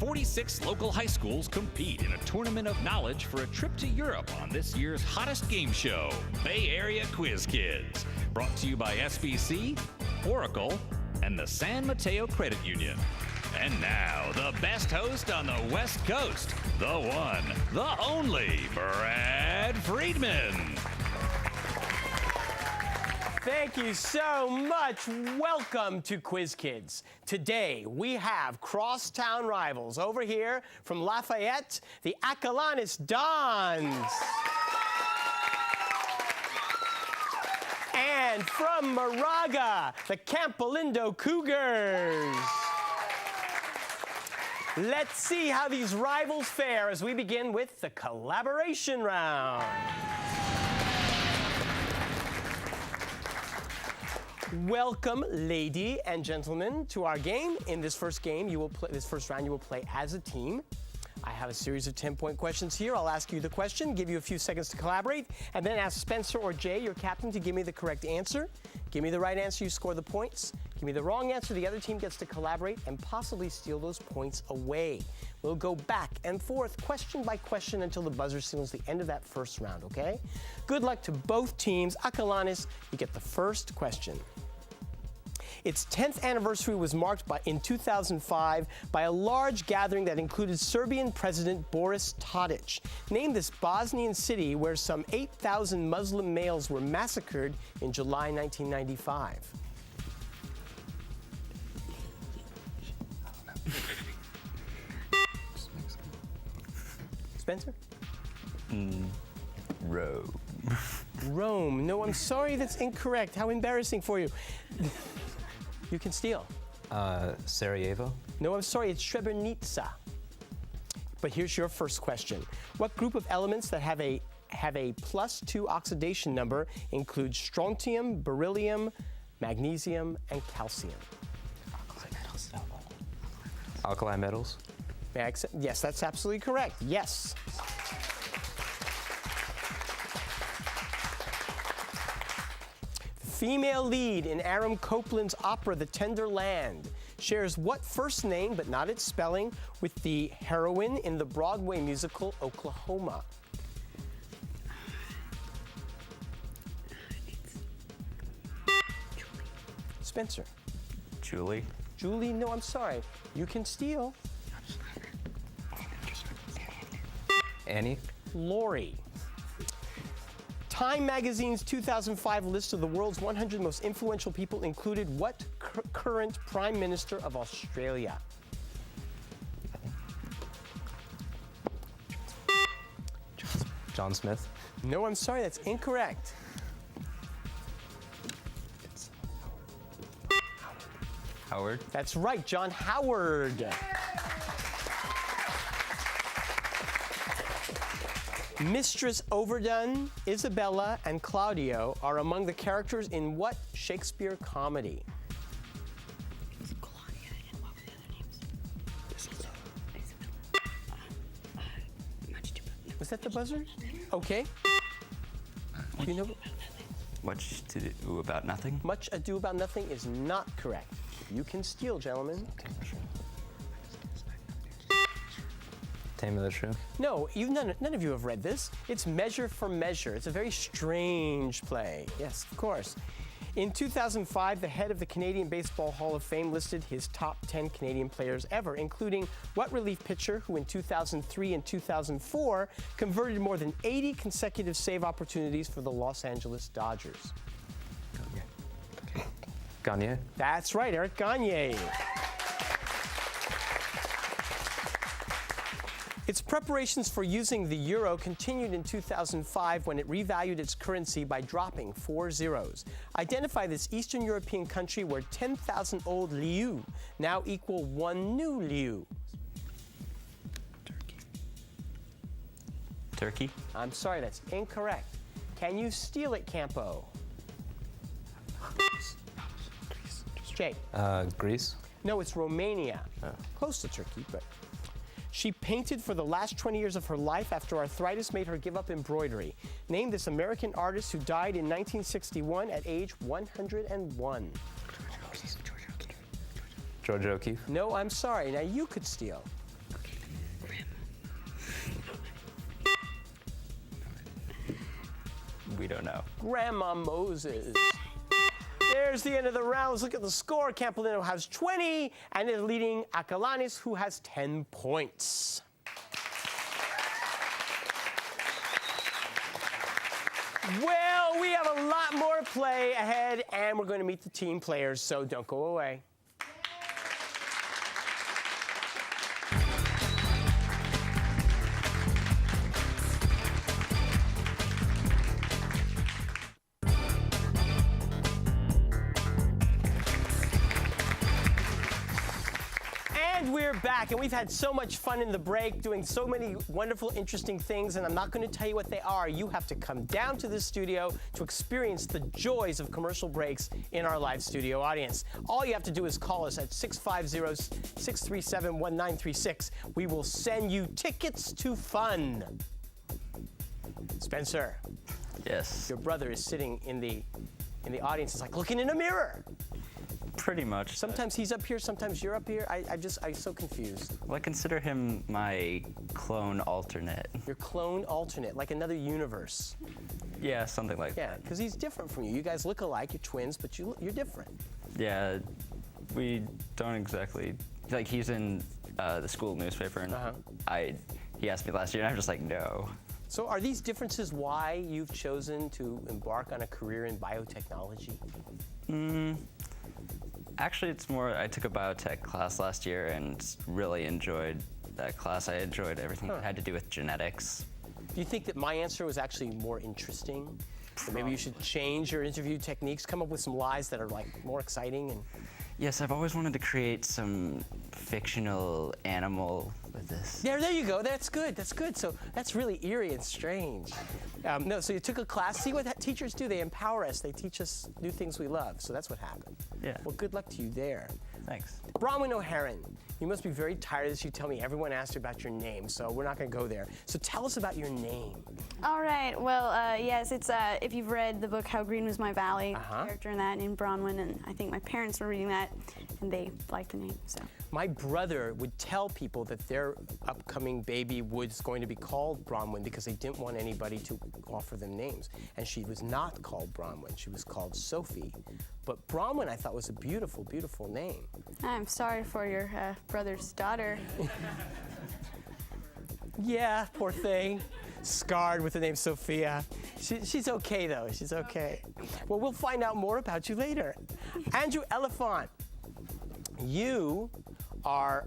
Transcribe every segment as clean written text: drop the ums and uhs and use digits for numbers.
46 local high schools compete in a tournament of knowledge for a trip to Europe on this year's hottest game show, Bay Area Quiz Kids. Brought to you by SBC, Oracle, and the San Mateo Credit Union. And now, the best host on the West Coast, the one, the only, Brad Friedman. Thank you so much. Welcome to Quiz Kids. Today, we have crosstown rivals over here from Lafayette, the Acalanes Dons. And from Moraga, the Campolindo Cougars. Let's see how these rivals fare as we begin with the collaboration round. Welcome, lady and gentlemen, to our game. In this first game, this first round, you will play as a team. I have a series of 10-point questions here. I'll ask you the question, give you a few seconds to collaborate, and then ask Spencer or Jay, your captain, to give me the correct answer. Give me the right answer, you score the points. Give me the wrong answer, the other team gets to collaborate and possibly steal those points away. We'll go back and forth, question by question, until the buzzer signals the end of that first round, okay? Good luck to both teams. Acalanes, you get the first question. Its 10th anniversary was marked in 2005 by a large gathering that included Serbian President Boris Tadic. Name this Bosnian city where some 8,000 Muslim males were massacred in July 1995. Spencer? Rome. Rome. No, I'm sorry, that's incorrect. How embarrassing for you. You can steal. Sarajevo. No, I'm sorry, it's Srebrenica. But here's your first question. What group of elements that have a +2 oxidation number include strontium, beryllium, magnesium, and calcium? Alkali metals. Alkali metals. May I accept? Yes, that's absolutely correct. Yes. Female lead in Aram Copland's opera The Tender Land shares what first name, but not its spelling, with the heroine in the Broadway musical Oklahoma? Spencer. Julie. Julie, no, I'm sorry. You can steal. Annie. Lori. Time magazine's 2005 list of the world's 100 most influential people included what current Prime Minister of Australia? John Smith. No, I'm sorry, that's incorrect. Howard. That's right, John Howard. Mistress Overdone, Isabella, and Claudio are among the characters in what Shakespeare comedy? Claudia, and what were the other names? Much Ado About Nothing. Was that the buzzer? Okay. You know, Much to do about nothing. Much Ado About Nothing is not correct. You can steal, gentlemen. Tame of the Shrew. No, none of you have read this. It's Measure for Measure. It's a very strange play. Yes, of course. In 2005, the head of the Canadian Baseball Hall of Fame listed his top 10 Canadian players ever, including what relief pitcher who in 2003 and 2004 converted more than 80 consecutive save opportunities for the Los Angeles Dodgers? Gagne. That's right, Eric Gagne. Its preparations for using the euro continued in 2005 when it revalued its currency by dropping 4 zeros. Identify this Eastern European country where 10,000 old liu now equal 1 new liu. Turkey. I'm sorry, that's incorrect. Can you steal it, Campo? Jay. Greece. No, it's Romania. Close to Turkey, but... She painted for the last 20 years of her life after arthritis made her give up embroidery. Name this American artist who died in 1961 at age 101. George O'Keeffe. No, I'm sorry. Now you could steal. We don't know. Grandma Moses. There's the end of the rounds. Look at the score. Campolindo has 20 and is leading Acalanes, who has 10 points. Well, we have a lot more play ahead, and we're going to meet the team players, so don't go away. And we're back, and we've had so much fun in the break, doing so many wonderful, interesting things, and I'm not going to tell you what they are. You have to come down to this studio to experience the joys of commercial breaks in our live studio audience. All you have to do is call us at 650-637-1936. We will send you tickets to fun. Spencer, Yes. your brother is sitting in the audience. It's like looking in a mirror. Pretty much. Sometimes he's up here, sometimes you're up here. I'm so confused. Well, I consider him my clone alternate. Your clone alternate, like another universe. Yeah, something like Yeah, that. because he's different from you. You guys look alike, you're twins, but you're different. Yeah, we don't exactly, like he's in the school newspaper, and he asked me last year, and I'm just like, no. So are these differences why you've chosen to embark on a career in biotechnology? Actually, it's more, I took a biotech class last year and really enjoyed that class. I enjoyed everything that had to do with genetics. Do you think that my answer was actually more interesting? Or maybe you should change your interview techniques, come up with some lies that are like more exciting and... Yes, I've always wanted to create some fictional animal with this. There you go. That's good. That's good. So that's really eerie and strange. No, so you took a class. See what teachers do? They empower us. They teach us new things we love. So that's what happened. Yeah. Well, good luck to you there. Thanks. Bronwyn O'Haron, you must be very tired of this. You tell me everyone asked you about your name, so we're not going to go there. So tell us about your name. All right. Well, yes, it's if you've read the book How Green Was My Valley, character in that named Bronwyn, and I think my parents were reading that, and they liked the name. So. My brother would tell people that their upcoming baby was going to be called Bronwyn because they didn't want anybody to offer them names. And she was not called Bronwyn. She was called Sophie. But Bronwyn, I thought, was a beautiful, beautiful name. I'm sorry for your brother's daughter. Yeah, poor thing. Scarred with the name Sophia. She's okay, though. She's okay. Well, we'll find out more about you later. Andrew Elephant, you are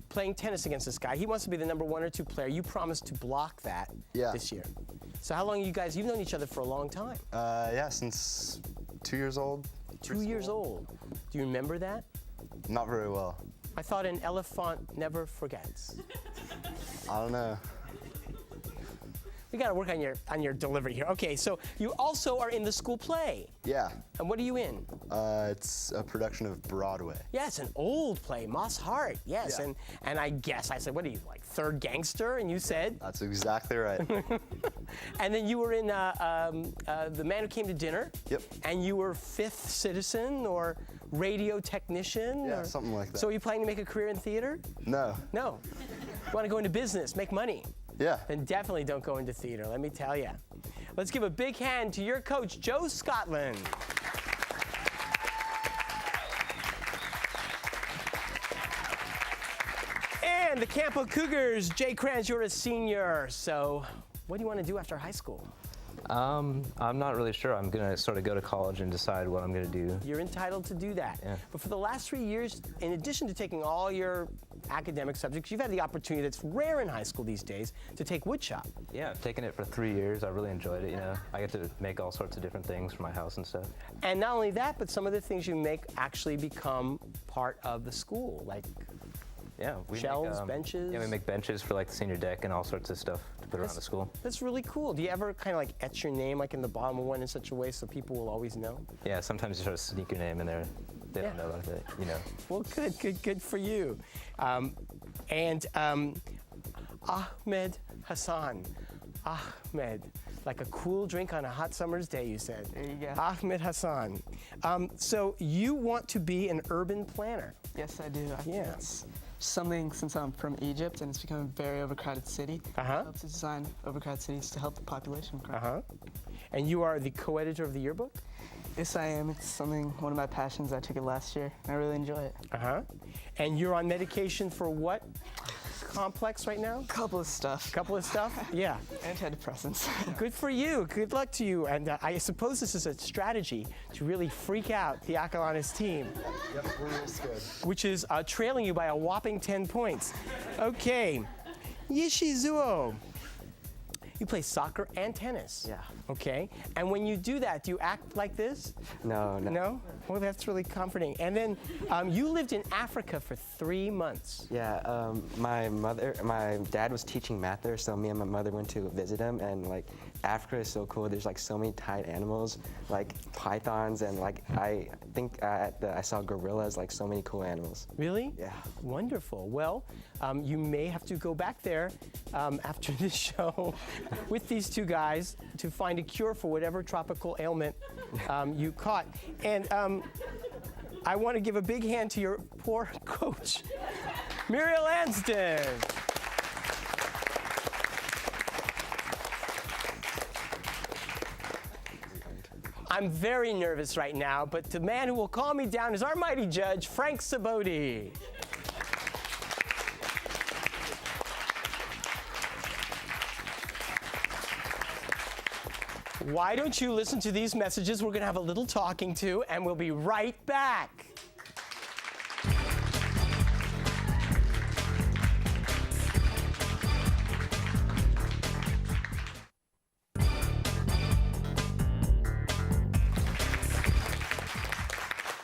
playing tennis against this guy. He wants to be the number 1 or 2 player. You promised to block that this year. So how long you guys, you've known each other for a long time. Yeah, since 2 years old. 2 years old. Do you remember that? Not very well. I thought an elephant never forgets. I don't know. We got to work on your delivery here. Okay, so you also are in the school play. Yeah. And what are you in? It's a production of Broadway. Yeah, it's an old play, Moss Hart. Yes, Yeah. and I guess I said, what are you, like Third Gangster? And you said? That's exactly right. And then you were in The Man Who Came to Dinner. Yep. And you were Fifth Citizen or radio technician? Yeah, or, something like that. So are you planning to make a career in theater? No. No. You want to go into business, make money? Yeah. Then definitely don't go into theater, let me tell you. Let's give a big hand to your coach, Joe Scotland. And the Campo Cougars, Jay Kranz, you're a senior. So what do you want to do after high school? I'm not really sure. I'm going to sort of go to college and decide what I'm going to do. You're entitled to do that. Yeah. But for the last 3 years, in addition to taking all your academic subjects, you've had the opportunity that's rare in high school these days to take woodshop. Yeah, I've taken it for 3 years. I really enjoyed it, you know. I get to make all sorts of different things for my house and stuff. And not only that, but some of the things you make actually become part of the school, like Yeah, we shelves, make, benches. Yeah, we make benches for like the senior deck and all sorts of stuff to put around the school. That's really cool. Do you ever kind of like etch your name like in the bottom of one in such a way so people will always know? Yeah, sometimes you sort of sneak your name in there. They don't know about it, you know. Well, good for you. Ahmed Hassan. Ahmed, like a cool drink on a hot summer's day, you said. There you go. Ahmed Hassan. So you want to be an urban planner. Yes, I do. I think Yeah. it's something, since I'm from Egypt and it's become a very overcrowded city. I hope to design overcrowded cities to help the population grow. And you are the co-editor of the yearbook? Yes, I am. It's one of my passions. I took it last year, and I really enjoy it. Uh-huh. And you're on medication for what complex right now? Couple of stuff. Couple of stuff? Yeah. Antidepressants. Good for you. Good luck to you. And I suppose this is a strategy to really freak out the Acalanes team. Yep, we're real scared. Which is trailing you by a whopping 10 points. Okay. Yishizuo. You play soccer and tennis. Yeah. Okay. And when you do that, do you act like this? No. No? Well, that's really comforting. And then you lived in Africa for 3 months. Yeah, my dad was teaching math there, so me and my mother went to visit him, and like Africa is so cool. There's like so many tight animals, like pythons, and like I think I saw gorillas, like so many cool animals. Really? Yeah. Wonderful. Well, you may have to go back there after this show with these two guys to find a cure for whatever tropical ailment you caught. And I want to give a big hand to your poor coach, Muriel Anston. I'm very nervous right now, but the man who will calm me down is our mighty judge, Frank Saboti. Why don't you listen to these messages? We're going to have a little talking to, and we'll be right back.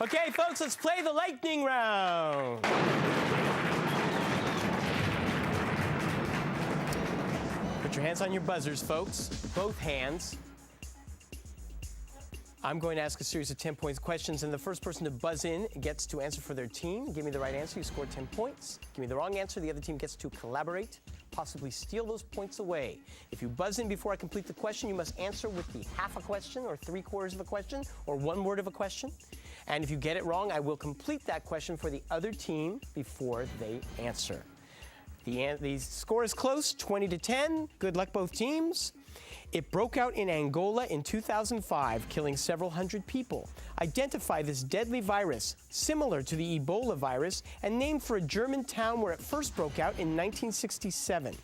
Okay, folks, let's play the lightning round. Put your hands on your buzzers, folks. Both hands. I'm going to ask a series of 10-point questions, and the first person to buzz in gets to answer for their team. Give me the right answer, you score 10 points. Give me the wrong answer, the other team gets to collaborate, possibly steal those points away. If you buzz in before I complete the question, you must answer with the half a question, or 3/4 of a question, or 1 word of a question. And if you get it wrong, I will complete that question for the other team before they answer. The score is close, 20-10. Good luck, both teams. It broke out in Angola in 2005, killing several hundred people. Identify this deadly virus, similar to the Ebola virus, and named for a German town where it first broke out in 1967.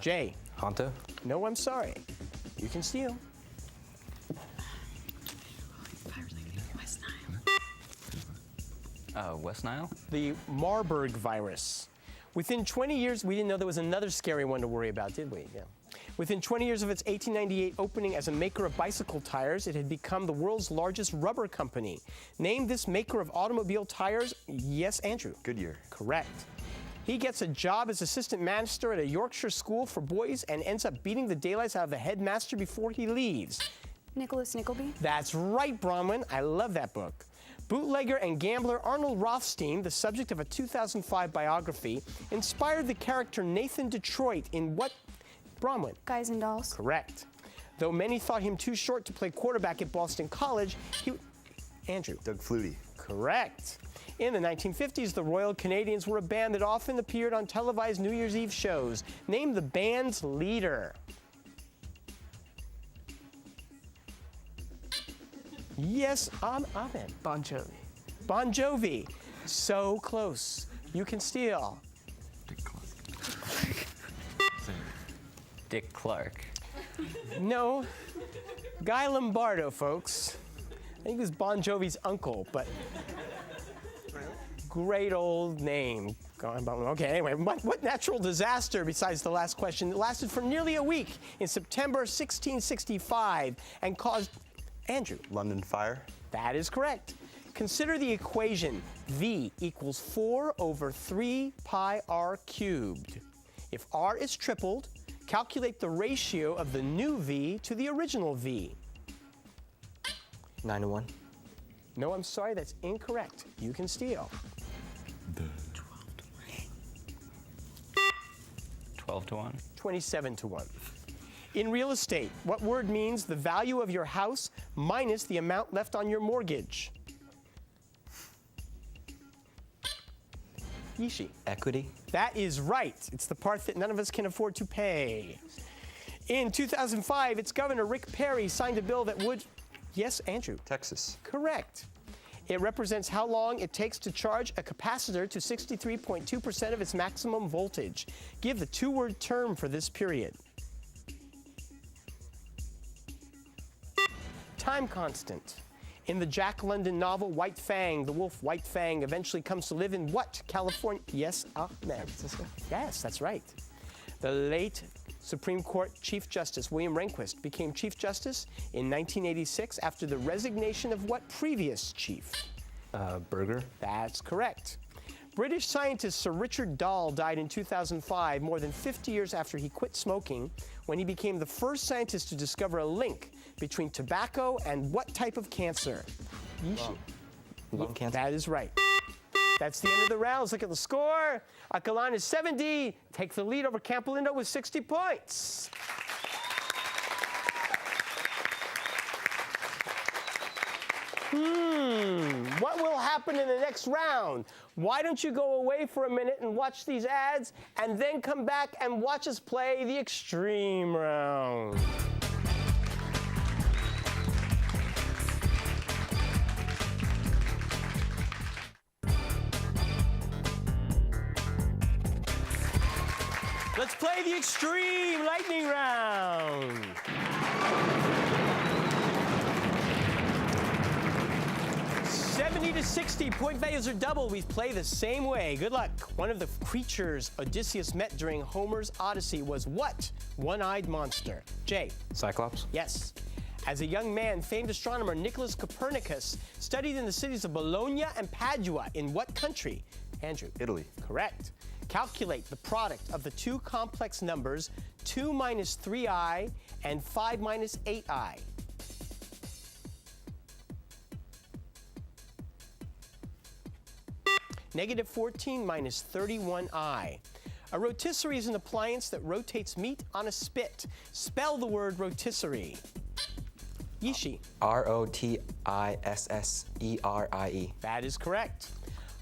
Jay. Honto? No, I'm sorry. You can steal. West Nile? The Marburg virus. Within 20 years, we didn't know there was another scary one to worry about, did we? Yeah. Within 20 years of its 1898 opening as a maker of bicycle tires, it had become the world's largest rubber company. Name this maker of automobile tires. Yes, Andrew? Goodyear. Correct. He gets a job as assistant master at a Yorkshire school for boys and ends up beating the daylights out of the headmaster before he leaves. Nicholas Nickleby. That's right, Bronwyn. I love that book. Bootlegger and gambler Arnold Rothstein, the subject of a 2005 biography, inspired the character Nathan Detroit in what? Bronwyn. Guys and Dolls. Correct. Though many thought him too short to play quarterback at Boston College, Andrew. Doug Flutie. Correct. In the 1950s, the Royal Canadians were a band that often appeared on televised New Year's Eve shows. Name the band's leader. Yes, Ahmed. Bon Jovi. Bon Jovi. So close. You can steal. Dick Clark. No. Guy Lombardo, folks. I think it was Bon Jovi's uncle, but great old name. Okay, anyway, what natural disaster, besides the last question, lasted for nearly a week in September 1665 and caused, Andrew? London Fire. That is correct. Consider the equation V equals 4 over 3 pi r cubed. If r is tripled, calculate the ratio of the new V to the original V. 9-1. No, I'm sorry, that's incorrect. You can steal. 12-1. 27-1. In real estate, what word means the value of your house minus the amount left on your mortgage? Yishi. Equity. That is right. It's the part that none of us can afford to pay. In 2005, its governor, Rick Perry, signed a bill that would, yes, Andrew? Texas. Correct. It represents how long it takes to charge a capacitor to 63.2% of its maximum voltage. Give the two-word term for this period. Time constant. In the Jack London novel White Fang, the wolf White Fang eventually comes to live in what California? Yes, Ahmed. Yes, that's right. The late Supreme Court Chief Justice William Rehnquist became Chief Justice in 1986 after the resignation of what previous chief? Burger. That's correct. British scientist Sir Richard Dahl died in 2005, more than 50 years after he quit smoking, when he became the first scientist to discover a link between tobacco and what type of cancer? Lung cancer. That is right. That's the end of the round. Let's look at the score. Acalanes 70 takes the lead over Campolindo with 60 points. What will happen in the next round? Why don't you go away for a minute and watch these ads and then come back and watch us play the extreme round? Let's play the extreme lightning round. 70 to 60, point values are double. We play the same way. Good luck. One of the creatures Odysseus met during Homer's Odyssey was what? One-eyed monster. Jay. Cyclops. Yes. As a young man, famed astronomer Nicholas Copernicus studied in the cities of Bologna and Padua in what country? Andrew. Italy. Correct. Calculate the product of the two complex numbers 2 minus 3i and 5 minus 8i. Negative 14 minus 31i. A rotisserie is an appliance that rotates meat on a spit. Spell the word rotisserie. Yishi. R-O-T-I-S-S-E-R-I-E. That is correct.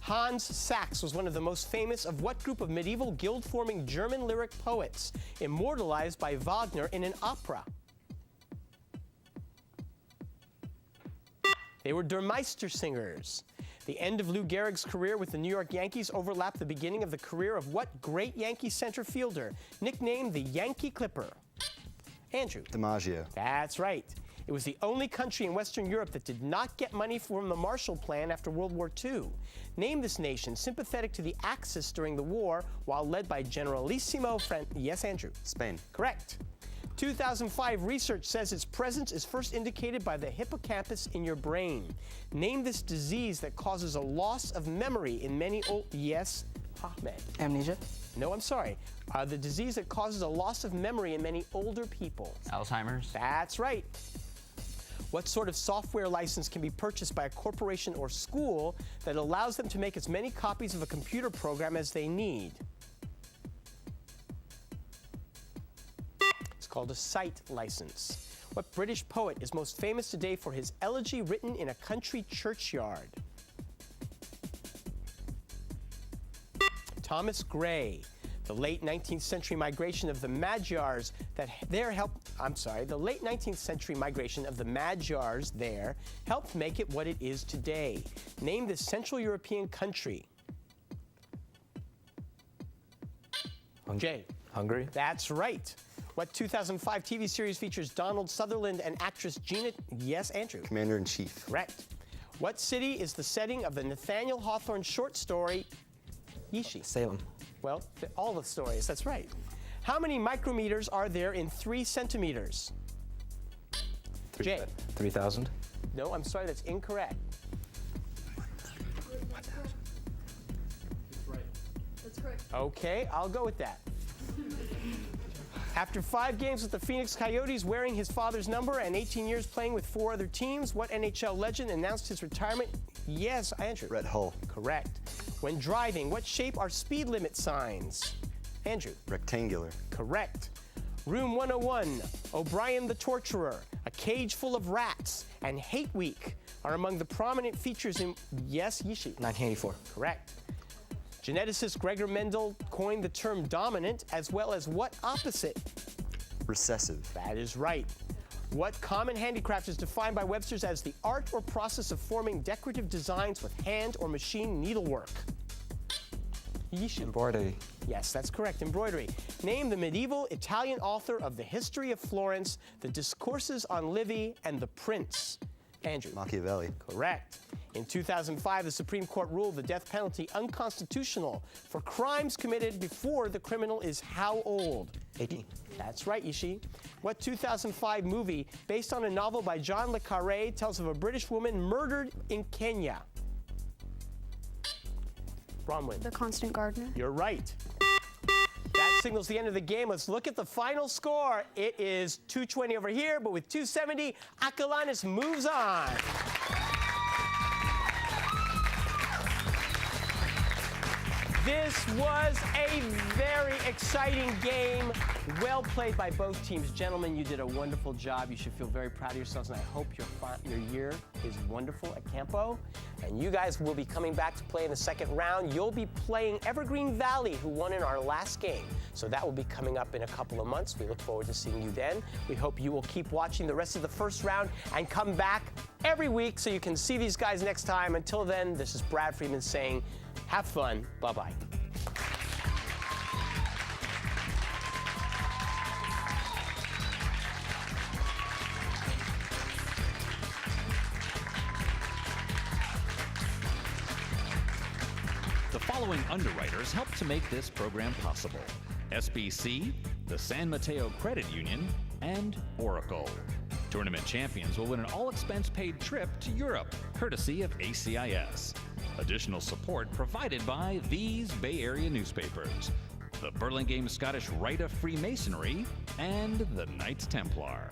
Hans Sachs was one of the most famous of what group of medieval guild-forming German lyric poets, immortalized by Wagner in an opera? They were Der Meistersingers. The end of Lou Gehrig's career with the New York Yankees overlapped the beginning of the career of what great Yankee center fielder, nicknamed the Yankee Clipper? Andrew. DiMaggio. That's right. It was the only country in Western Europe that did not get money from the Marshall Plan after World War II. Name this nation, sympathetic to the Axis during the war, while led by Generalissimo Yes, Andrew. Spain. Correct. 2005 research says its presence is first indicated by the hippocampus in your brain. Name this disease that causes a loss of memory in many old... Yes, Ahmed. Amnesia? No, I'm sorry. The disease that causes a loss of memory in many older people. Alzheimer's. That's right. What sort of software license can be purchased by a corporation or school that allows them to make as many copies of a computer program as they need? It's called a site license. What British poet is most famous today for his elegy written in a country churchyard? Thomas Gray. The late 19th century migration of the Magyars the late 19th century migration of the Magyars there helped make it what it is today. Name this Central European country. Jay. Hungary. That's right. What 2005 TV series features Donald Sutherland and actress Gina? Yes, Andrew. Commander-in-Chief. Correct. What city is the setting of the Nathaniel Hawthorne short story, Yishi? Salem. Well, all the stories, that's right. How many micrometers are there in 3 centimeters? Jay. 3,000. No, I'm sorry, that's incorrect. That's correct. Okay, I'll go with that. After 5 games with the Phoenix Coyotes, wearing his father's number, and 18 years playing with 4 other teams, what NHL legend announced his retirement? Yes, Andrew. Brett Hull. Correct. When driving, what shape are speed limit signs? Andrew. Rectangular. Correct. Room 101, O'Brien the Torturer, A Cage Full of Rats, and Hate Week are among the prominent features in... Yes, Yishi. 1984. Correct. Geneticist Gregor Mendel coined the term dominant, as well as what opposite? Recessive. That is right. What common handicraft is defined by Webster's as the art or process of forming decorative designs with hand or machine needlework? Embroidery. Yes, that's correct. Embroidery. Name the medieval Italian author of The History of Florence, The Discourses on Livy, and The Prince. Andrew. Machiavelli. Correct. In 2005, the Supreme Court ruled the death penalty unconstitutional for crimes committed before the criminal is how old? 18. That's right, Ishi. What 2005 movie, based on a novel by John le Carré, tells of a British woman murdered in Kenya? Bronwyn. The Constant Gardener. You're right. That signals the end of the game. Let's look at the final score. It is 220 over here, but with 270, Acalanes moves on. This was a very exciting game. Well played by both teams. Gentlemen, you did a wonderful job. You should feel very proud of yourselves, and I hope your year is wonderful at Campo. And you guys will be coming back to play in the second round. You'll be playing Evergreen Valley, who won in our last game. So that will be coming up in a couple of months. We look forward to seeing you then. We hope you will keep watching the rest of the first round and come back every week so you can see these guys next time. Until then, this is Brad Freeman saying, have fun. Bye-bye. The following underwriters helped to make this program possible: SBC, the San Mateo Credit Union, and Oracle. Tournament champions will win an all-expense-paid trip to Europe, courtesy of ACIS. Additional support provided by these Bay Area newspapers: the Burlingame Scottish Rite of Freemasonry and the Knights Templar.